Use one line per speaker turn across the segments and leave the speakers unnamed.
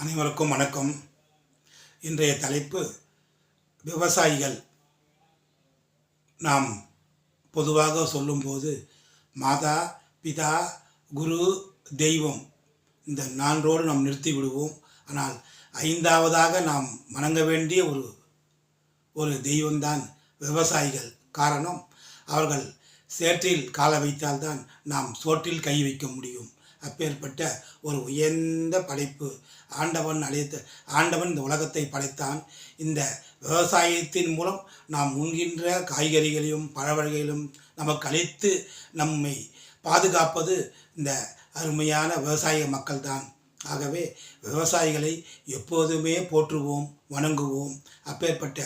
அனைவருக்கும் வணக்கம். இன்றைய தலைப்பு விவசாயிகள். நாம் பொதுவாக சொல்லும்போது மாதா, பிதா, குரு, தெய்வம் இந்த நான்கோடு நாம் நிறுத்தி விடுவோம். ஆனால் ஐந்தாவதாக நாம் வணங்க வேண்டிய ஒரு தெய்வம்தான் விவசாயிகள். காரணம், அவர்கள் சேற்றில் கால வைத்தால்தான் நாம் சோற்றில் கை வைக்க முடியும். அப்பேற்பட்ட ஒரு உயர்ந்த படைப்பு ஆண்டவன் இந்த உலகத்தை படைத்தான். இந்த விவசாயத்தின் மூலம் நாம் உண்கின்ற காய்கறிகளையும் பழவகைகளும் நமக்கு அளித்து நம்மை பாதுகாப்பது இந்த அருமையான விவசாய மக்கள்தான். ஆகவே விவசாயிகளை எப்போதுமே போற்றுவோம், வணங்குவோம். அப்பேற்பட்ட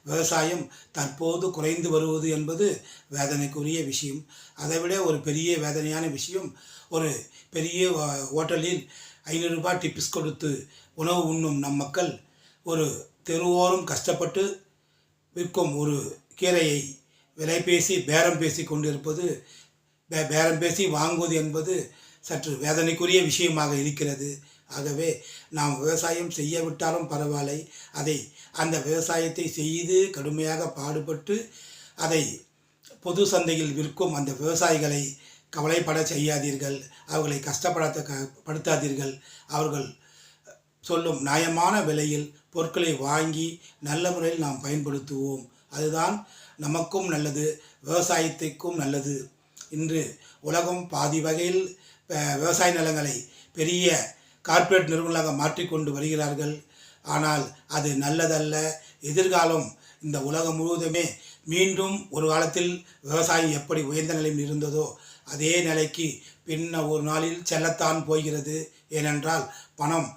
விவசாயம் தற்போது குறைந்து வருவது என்பது வேதனைக்குரிய விஷயம். அதைவிட ஒரு பெரிய வேதனையான விஷயம், ஒரு பெரிய ஹோட்டலில் 500 ரூபாய் டிப்ஸ் கொடுத்து உணவு உண்ணும் நம் மக்கள் ஒரு தெருவோரம் கஷ்டப்பட்டு விற்கும் ஒரு கீரையை விலை பேசி பேரம் பேசி கொண்டிருப்பது, பேரம் பேசி வாங்குவது என்பது சற்று வேதனைக்குரிய விஷயமாக இருக்கிறது. ஆகவே நாம் விவசாயம் செய்ய விட்டாலும் பரவாயில்லை, அந்த விவசாயத்தை செய்து கடுமையாக பாடுபட்டு அதை பொது சந்தையில் விற்கும் அந்த விவசாயிகளை கவலைப்பட செய்யாதீர்கள், அவர்களை கஷ்டப்படுத்தாதீர்கள். அவர்கள் சொல்லும் நியாயமான விலையில் பொருட்களை வாங்கி நல்ல முறையில் நாம் பயன்படுத்துவோம். அதுதான் நமக்கும் நல்லது, விவசாயத்திற்கும் நல்லது. இன்று உலகம் பாதி வகையில் விவசாய நிலங்களை பெரிய கார்ப்பரேட் நிறுவனங்களாக மாற்றிக்கொண்டு வருகிறார்கள். ஆனால் அது நல்லதல்ல. எதிர்காலம் இந்த உலகம் முழுவதுமே மீண்டும் ஒரு காலத்தில் விவசாயம் எப்படி உயர்ந்த நிலையில் இருந்ததோ அதே நிலைக்கு பின்ன ஒரு நாளில் செல்லத்தான் போகிறது. ஏனென்றால் பணம்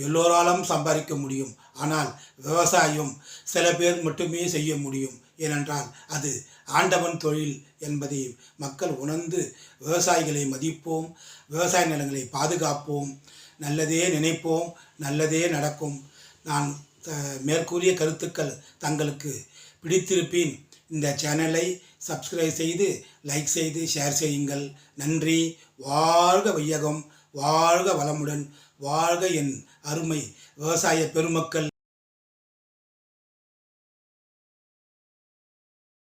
எல்லோராலும் சம்பாதிக்க முடியும், ஆனால் விவசாயம் சில பேர் மட்டுமே செய்ய முடியும். ஏனென்றால் அது ஆண்டவன் தொழில் என்பதை மக்கள் உணர்ந்து விவசாயிகளை மதிப்போம், விவசாய நிலங்களை பாதுகாப்போம், நல்லதே நினைப்போம், நல்லதே நடக்கும். நான் மேற்கூறிய கருத்துக்கள் தங்களுக்கு பிடித்திருப்பின் இந்த சேனலை சப்ஸ்கிரைப் செய்து லைக் செய்து ஷேர் செய்யுங்கள். நன்றி. வாழ்க வையகம், வாழ்க வளமுடன், வாழ்க என் அருமை விவசாய பெருமக்கள்.